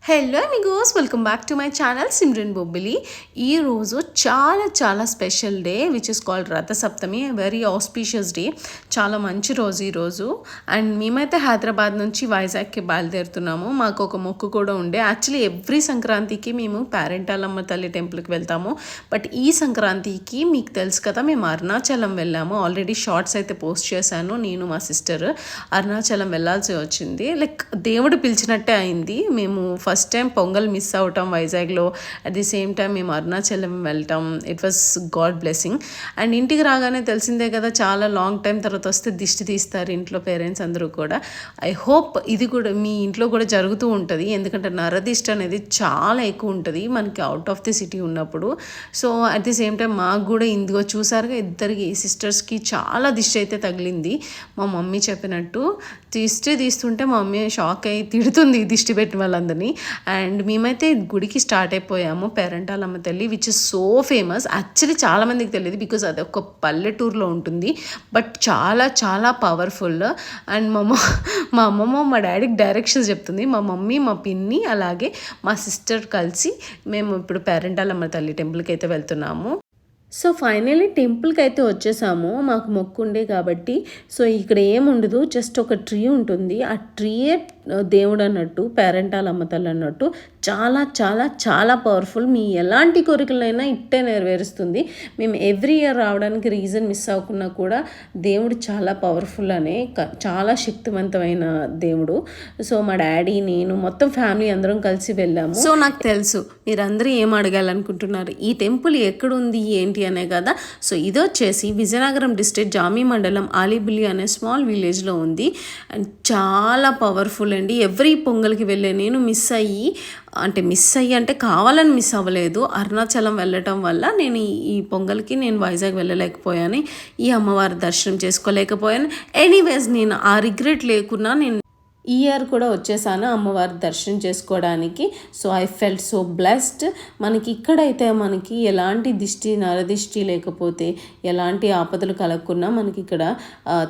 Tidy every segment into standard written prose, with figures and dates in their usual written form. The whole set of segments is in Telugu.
Hello Amigos, welcome back to my channel Simran Bobbili. ఈరోజు చాలా special day which is called Rathasaptami. Very auspicious day, చాలా మంచి రోజు ఈరోజు. అండ్ మేమైతే హైదరాబాద్ నుంచి వైజాగ్కి బయలుదేరుతున్నాము. మాకు ఒక మొక్కు కూడా ఉండే. యాక్చువల్లీ ఎవ్రీ సంక్రాంతికి మేము పేరెంటాలమ్మ తల్లి టెంపుల్కి వెళ్తాము. బట్ ఈ సంక్రాంతికి మీకు తెలుసు కదా, మేము అరుణాచలం వెళ్ళాము. ఆల్రెడీ షార్ట్స్ అయితే పోస్ట్ చేశాను. నేను మా సిస్టర్ అరుణాచలం వెళ్ళాల్సి వచ్చింది. లైక్ దేవుడు పిలిచినట్టే అయింది. మేము ఫస్ట్ టైం పొంగల్ మిస్ అవటం వైజాగ్లో, అట్ ది సేమ్ టైం మేము అరుణాచలం వెళ్ళటం, it was God blessing. And ఇంటికి రాగానే తెలిసిందే కదా, చాలా లాంగ్ టైం తర్వాత వస్తే దిష్టి తీస్తారు ఇంట్లో పేరెంట్స్ అందరూ కూడా. ఐ హోప్ ఇది కూడా మీ ఇంట్లో కూడా జరుగుతూ ఉంటుంది, ఎందుకంటే నరదిష్టి అనేది చాలా ఎక్కువ ఉంటుంది మనకి అవుట్ ఆఫ్ ది సిటీ ఉన్నప్పుడు. So at the same time మాకు కూడా ఇందులో చూసారుగా, ఇద్దరికి సిస్టర్స్కి చాలా దిష్టి అయితే తగిలింది. మా మమ్మీ చెప్పినట్టు దిష్టి తీస్తుంటే మా మమ్మీ షాక్ అయ్యి తిడుతుంది దిష్టి పెట్టిన వాళ్ళందరినీ. అండ్ మేమైతే గుడికి స్టార్ట్ అయిపోయాము, పేరెంటాలమ్మ తల్లి which is so famous. Actually చాలామందికి తెలియదు బికాజ్ అది ఒక పల్లెటూరులో ఉంటుంది, బట్ చాలా పవర్ఫుల్. అండ్ మా అమ్మమ్మ మా డాడీకి డైరెక్షన్స్ చెప్తుంది. మా మమ్మీ, మా పిన్ని, అలాగే మా సిస్టర్ కలిసి మేము ఇప్పుడు పేరెంటాలమ్మ తల్లి టెంపుల్కి అయితే వెళ్తున్నాము. సో ఫైనల్లీ టెంపుల్కి అయితే వచ్చేసాము. మాకు మొక్కు ఉండే కాబట్టి. సో ఇక్కడ ఏముండదు, జస్ట్ ఒక ట్రీ ఉంటుంది. ఆ ట్రీయే దేవుడు అన్నట్టు, పేరెంటాలమ్మ తల్లి అన్నట్టు. చాలా పవర్ఫుల్. మీ ఎలాంటి కోరికలైనా ఇట్టే నెరవేరుస్తుంది. మేము ఎవ్రీ ఇయర్ రావడానికి రీజన్ మిస్ అవ్వకున్నా కూడా దేవుడు చాలా పవర్ఫుల్ అనే, చాలా శక్తివంతమైన దేవుడు. సో మా డాడీ, నేను, మొత్తం ఫ్యామిలీ అందరం కలిసి వెళ్ళాము. సో నాకు తెలుసు మీరందరూ ఏం అడగాలనుకుంటున్నారు, ఈ టెంపుల్ ఎక్కడుంది ఏంటి అనే కదా. సో ఇది వచ్చేసి విజయనగరం డిస్ట్రిక్ట్ జామి మండలం ఆలిబిల్లి అనే స్మాల్ విలేజ్లో ఉంది. అండ్ చాలా పవర్ఫుల్ అండి. ఎవ్రీ పొంగల్కి వెళ్ళే నేను మిస్ అయ్యి అంటే కావాలని మిస్ అవ్వలేదు, అరుణాచలం వెళ్ళటం వల్ల నేను ఈ పొంగల్కి నేను వైజాగ్ వెళ్ళలేకపోయాను, ఈ అమ్మవారి దర్శనం చేసుకోలేకపోయాను. ఎనీవేస్ నేను ఆ రిగ్రెట్ లేకున్నా నేను ఈ ఇయర్ కూడా వచ్చేసాను అమ్మవారి దర్శనం చేసుకోవడానికి. So I felt so blessed. మనకి ఇక్కడైతే మనకి ఎలాంటి నరదిష్టి లేకపోతే ఎలాంటి ఆపదలు కలగకున్నా మనకి ఇక్కడ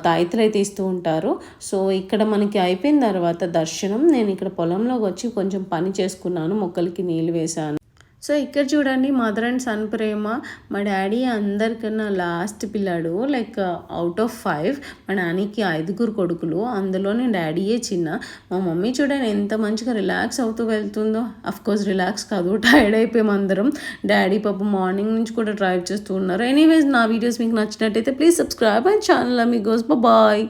తాయితులు అయితే ఇస్తూ ఉంటారు. సో ఇక్కడ మనకి అయిపోయిన తర్వాత దర్శనం, నేను ఇక్కడ పొలంలోకి వచ్చి కొంచెం పని చేసుకున్నాను, మొక్కలకి నీళ్ళు వేశాను. సో ఇక్కడ చూడండి, మదర్ అండ్ సన్ ప్రేమ. మా డాడీ అందరికన్నా లాస్ట్ పిల్లాడు, లైక్ అవుట్ ఆఫ్ 5. మా నాన్నకి 5 కొడుకులు, అందులోనే డాడీయే చిన్న. మా మమ్మీ చూడండి ఎంత మంచిగా రిలాక్స్ అవుతూ వెళ్తుందో. అఫ్కోర్స్ రిలాక్స్ కాదు, టైర్డ్ అయిపోయాం అందరం. డాడీ పాప మార్నింగ్ నుంచి కూడా డ్రైవ్ చేస్తూ ఉన్నారు. ఎనీవేస్ నా వీడియోస్ మీకు నచ్చినట్టయితే please subscribe my channel amigos. Bye.